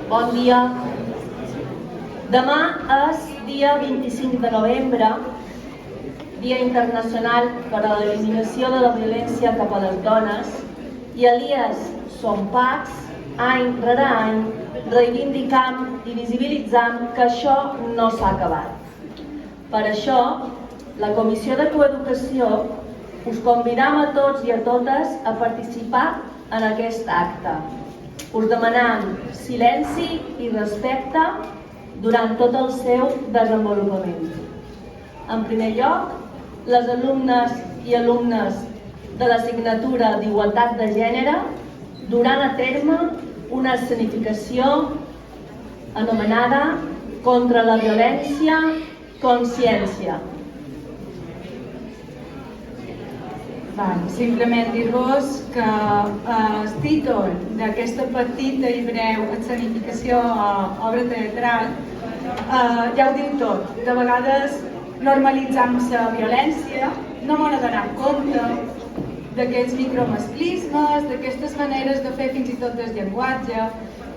Bon dia. Demà és dia 25 de novembre, Dia Internacional per a l'Eliminació de la Violència cap a les Dones, i a l'IES Som Pacs, any rere any, reivindicam i visibilitzam que això no s'ha acabat. Per això, la Comissió de Coeducació us convidam a tots i a totes a participar en aquest acte. Us demanam silenci i respecte durant tot el seu desenvolupament. En primer lloc, les alumnes i alumnes de l'assignatura d'Igualtat de Gènere duran a terme una escenificació anomenada Contra la violència, consciència. Simplement dir-vos que el títol d'aquesta petita i breu escenificació o obra teatral ja ho diu tot. De vegades normalitzam la violència, no m'ho he donat compte d'aquests micromasclismes, d'aquestes maneres de fer fins i tot del llenguatge,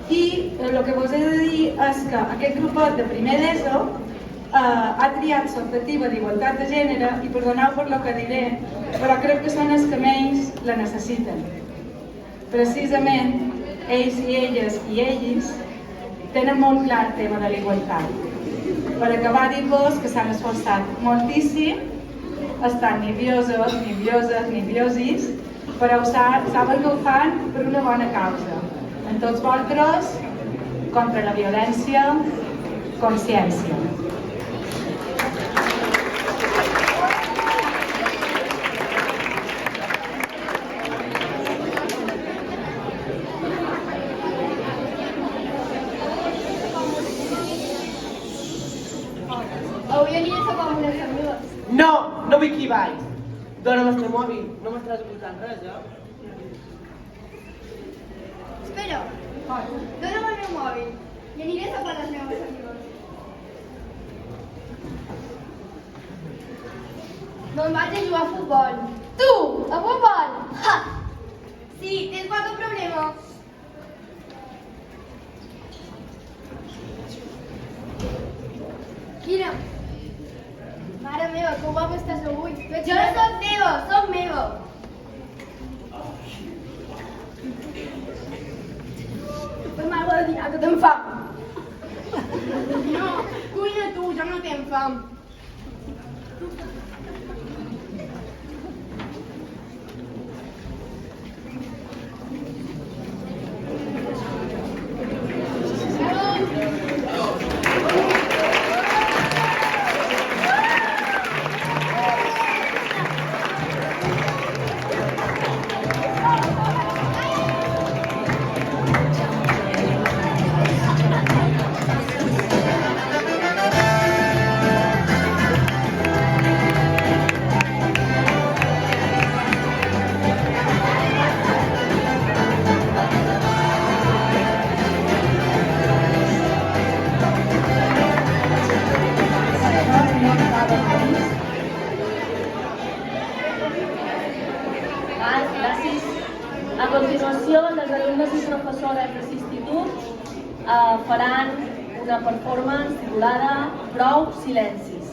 i el que vos he de dir és que aquest grupet de primer d'ESO ha triat l'optativa d'igualtat de gènere i perdoneu per el que diré, però crec que són els que menys la necessiten. Precisament, ells i elles i ells tenen molt clar el tema de la igualtat. Per acabar, dir-vos que s'han esforçat moltíssim, estan nervioses, nerviosis, però saben que ho fan per una bona causa. En tots vosaltres, contra la violència, consciència. No vull que hi vaig. Dóna'm el teu mòbil, no m'estàs escoltant res, Espera, dóna'm el meu mòbil i aniré a sopar les meves amigues. Me'n vaig a jugar a futbol. Tu, a futbol? Ha! Sí, tens qualque problema? Quina? Mare meva, com guapa estàs avui? Jo no soc teva, soc meva. Pues m'ha de dir que tens fam. No, cuina tu, jo no tenc fam. A continuació, les alumnes i professores de l'institut faran una performance titulada Prou silencis.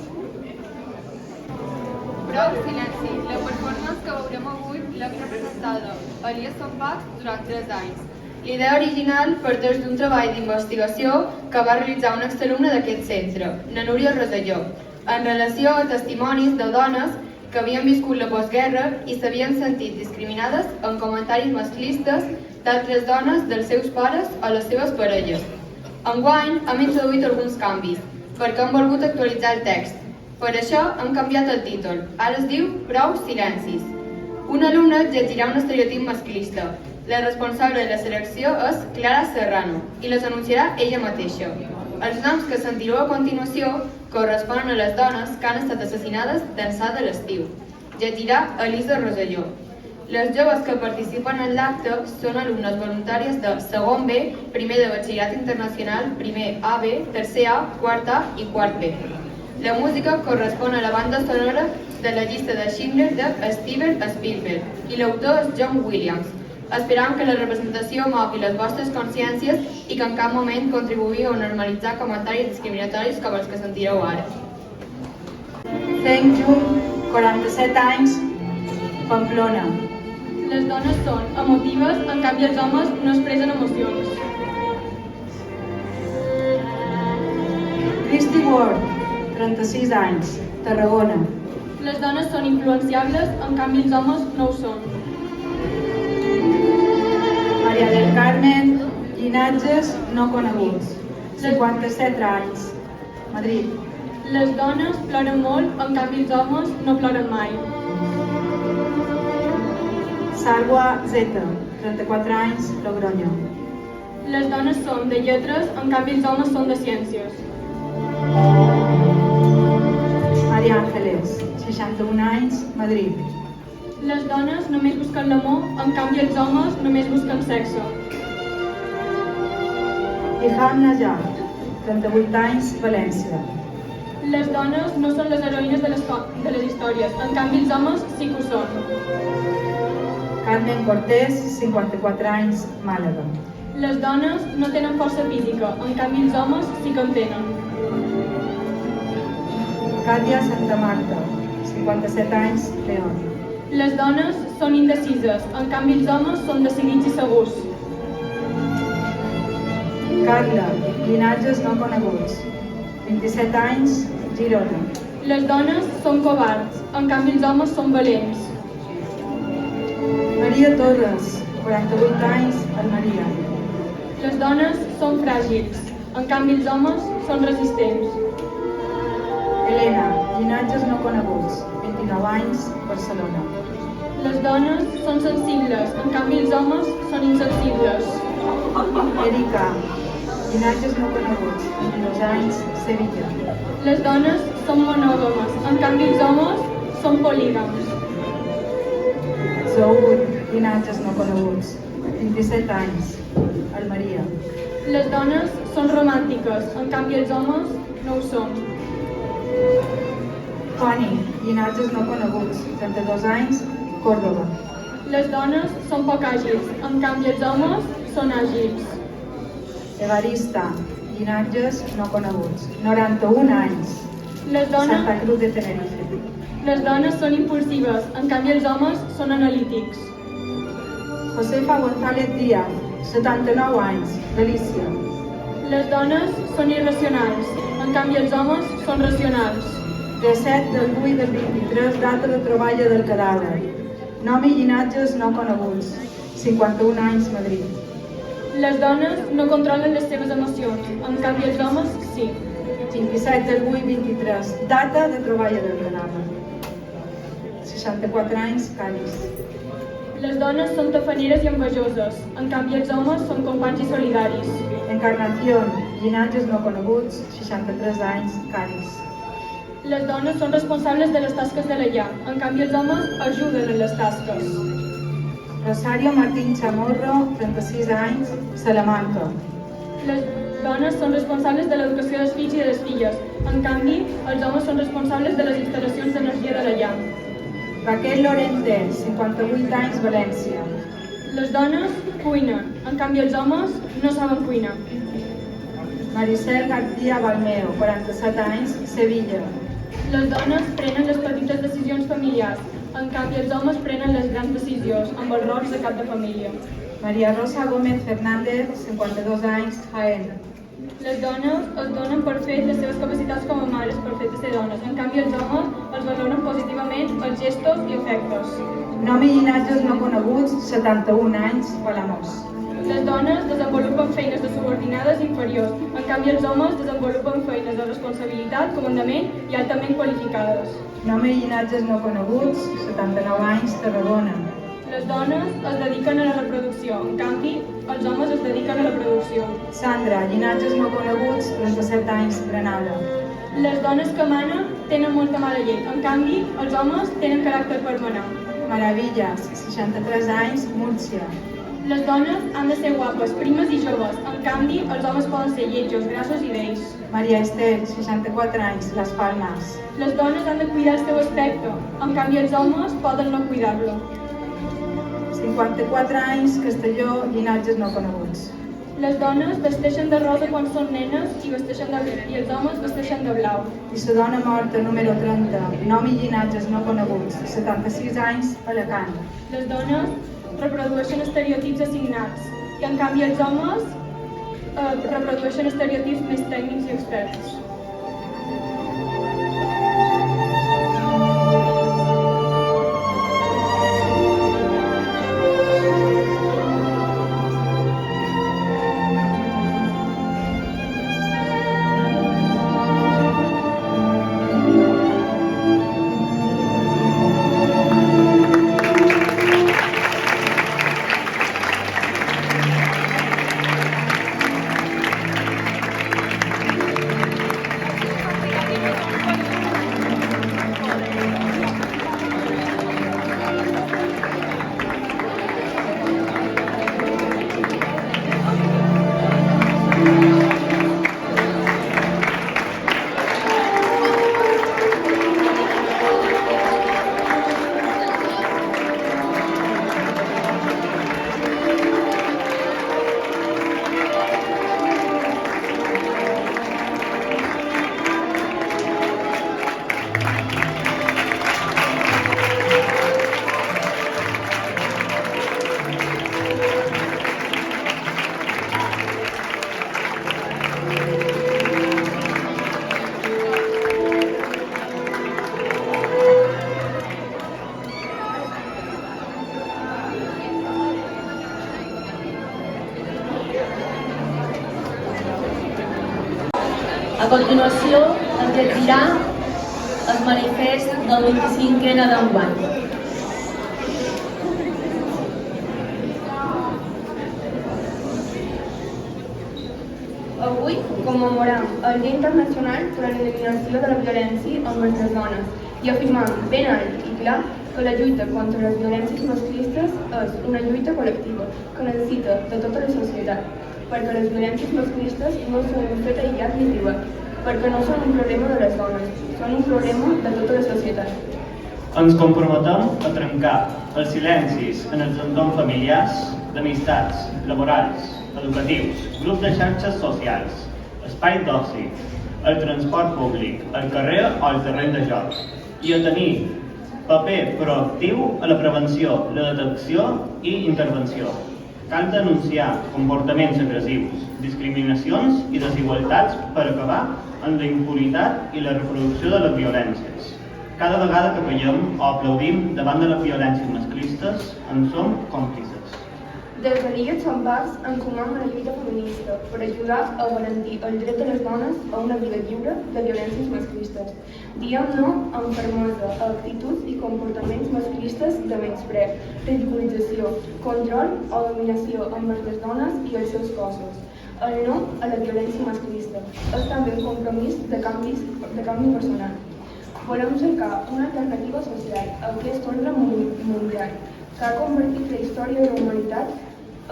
Prou silenci. La performance que veurem avui l'hem representada a l'IES Som Pacs durant 3 anys. L'idea original parteix d'un treball d'investigació que va realitzar un exalumne d'aquest centre, na Núria Roselló, en relació a testimonis de dones que havien viscut la postguerra i s'havien sentit discriminades en comentaris masclistes d'altres dones, dels seus pares o les seves parelles. Enguany hem introduït alguns canvis, perquè hem volgut actualitzar el text. Per això hem canviat el títol. Ara es diu Prou silencis. Un alumne llegirà un estereotip masclista. La responsable de la selecció és Clara Serrano i les anunciarà ella mateixa. Els noms que sentireu a continuació corresponen a les dones que han estat assassinades d'ençà de l'estiu. Llegirà Elisa Roselló. Les joves que participen en l'acte són alumnes voluntàries de segon B, primer de batxillerat internacional, primer AB, tercer A, quart A i quart B. La música correspon a la banda sonora de la llista de Schindler de Steven Spielberg i l'autor és John Williams. Esperam que la representació mogui les vostres consciències i que en cap moment contribuïu a normalitzar comentaris discriminatoris com els que sentireu ara. Thank you, 47 anys, Pamplona. Les dones són emotives, en canvi els homes no expressen emocions. Christy Ward, 36 anys, Tarragona. Les dones són influenciables, en canvi els homes no ho són. Maria del Carmen, llinatges no coneguts, 57 anys, Madrid. Les dones ploren molt, en canvi els homes no ploren mai. Salwa Zeta, 34 anys, Logroño. Les dones són de lletres, en canvi els homes són de ciències. Maria Ángeles, 61 anys, Madrid. Les dones només busquen l'amor, en canvi els homes només busquen sexe. Iham Najar, 38 anys, València. Les dones no són les heroïnes de les històries, en canvi els homes sí que ho són. Carmen Cortés, 54 anys, Màlaga. Les dones no tenen força física, en canvi els homes sí que en tenen. Càtia Santa Marta, 57 anys, León. Les dones són indecises, en canvi els homes són decidits i segurs. Carla, llinatges no coneguts, 27 anys, Girona. Les dones són covards, en canvi els homes són valents. Maria Torres, 48 anys, Almeria. Les dones són fràgils, en canvi els homes són resistents. Helena, llinatges no coneguts, 29 anys, Barcelona. Les dones són sensibles, en canvi els homes són insensibles. Erika, llinatges no coneguts, 22 anys, Sevilla. Les dones són monògames, en canvi els homes són polígams. Zour, llinatges no coneguts, 27 anys, Almeria. Les dones són romàntiques, en canvi els homes no ho són. Fanny, llinatges no coneguts, 32 anys, Córdoba. Les dones són poc àgils, en canvi els homes són àgils. Evarista, llinatges no coneguts, 91 anys, Les dones, Santa Cruz de Tenerife. les dones són impulsives, en canvi els homes són analítics. Josefa González Díaz, 79 anys, Galícia. Les dones són irracionals, en canvi els homes són racionals. 17 del 8 del 23, data de troballa del cadàver. Nom i llinatges no coneguts, 51 anys, Madrid. Les dones no controlen les seves emocions, en canvi els homes sí. 27 del 8 23, data de troballa del cadàver. 64 anys, Cádiz. Les dones són tafaneres i envejoses, en canvi els homes són companys i solidaris. Encarnación, llinatges no coneguts, 63 anys, Cádiz. Les dones són responsables de les tasques de la llar, en canvi els homes ajuden en les tasques. Rosario Martín Chamorro, 36 anys, Salamanca. Les dones són responsables de l'educació dels fills i de les filles, en canvi els homes són responsables de les instal·lacions d'energia de la llar. Raquel Lorente, 58 anys, València. Les dones cuinen, en canvi els homes no saben cuinar. Maricel García Balmeo, 47 anys, Sevilla. Les dones prenen les petites decisions familiars, en canvi els homes prenen les grans decisions, amb els rols de cap de família. María Rosa Gómez Fernández, 52 anys, Jaén. Les dones es donen per fet les seves capacitats com a mares per fet de ser dones, en canvi els homes els valoren positivament els gestos i efectes. Nom i llinatges no coneguts, 71 anys, Palamós. Les dones desenvolupen feines de subordinades inferiors, en canvi els homes desenvolupen feines de responsabilitat, comandament i altament qualificades. Nom i llinatges no coneguts, 79 anys, Tarragona. Les dones es dediquen a la reproducció, en canvi els homes es dediquen a la producció. Sandra, llinatges no coneguts, 37 anys, Granada. Les dones que manen tenen molta mala llet, en canvi els homes tenen caràcter per manar. Maravillas, 63 anys, Múrcia. Les dones han de ser guapes, primes i joves, en canvi els homes poden ser lletjos, grassos i vells. Maria Esther, 64 anys, Les Palmes. Les dones han de cuidar el seu aspecte, en canvi els homes poden no cuidar-lo. 54 anys, Castelló, llinatges no coneguts. Les dones vesteixen de rosa quan són nenes i els homes vesteixen de blau. I la dona morta número 30, nom i llinatges no coneguts, 76 anys, Alacant. Les dones reprodueixen estereotips assignats i en canvi els homes reprodueixen estereotips més tècnics i experts. A continuació es llegirà el manifest del 25N d'enguany. Avui commemorem el Dia Internacional per a l'Eliminació de la Violència envers les dones i afirmem ben alt i clar que la lluita contra les violències masclistes és una lluita col·lectiva que necessita de tota la societat, perquè les violències masclistes no són un fet aïllat ni privat, perquè no són un problema de les dones, són un problema de tota la societat. Ens comprometem a trencar els silencis en els entorns familiars, d'amistats, laborals, educatius, grups de xarxes socials, espais d'oci, el transport públic, el carrer o el terreny de joc, i a tenir paper proactiu a la prevenció, la detecció i intervenció. Cal denunciar comportaments agressius, discriminacions i desigualtats per acabar amb la impunitat i la reproducció de les violències. Cada vegada que veiem o aplaudim davant de les violències masclistes, en som còmplices. Des de l'Illa Sant Bas ens sumem a la lluita feminista per ajudar a garantir el dret de les dones a una vida lliure de violències masclistes. Diem no amb fermesa a actituds i comportaments masclistes de menyspreu, ridiculització, control o dominació envers les dones i els seus cossos. El no a la violència masclista és també un compromís de canvi personal. Volem cercar una alternativa social a aquest ordre mundial que ha convertit la història de la humanitat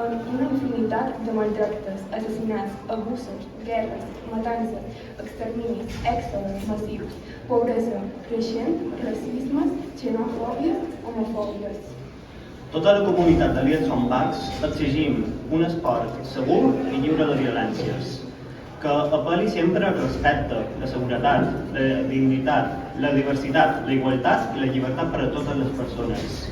en una infinitat de maltractes, assassinats, abusos, guerres, matances, exterminis, èxodes massius, pobresa creixent, racismes, xenofòbies, homofòbies. Tota la comunitat de l'Illa Sant Bas exigim un esport segur i lliure de violències, que apel·li sempre al respecte, la seguretat, la dignitat, la diversitat, la igualtat i la llibertat per a totes les persones.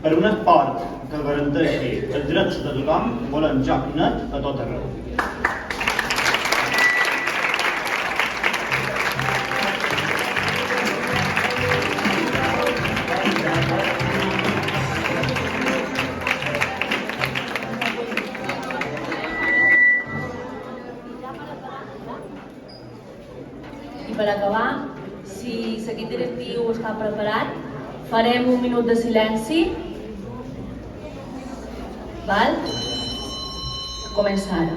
Per un esport que garanteixi els drets de tothom, volem joc net a tot arreu. I per acabar, si l'equip directiu està preparat, farem un minut de silenci. Val? Comença ara.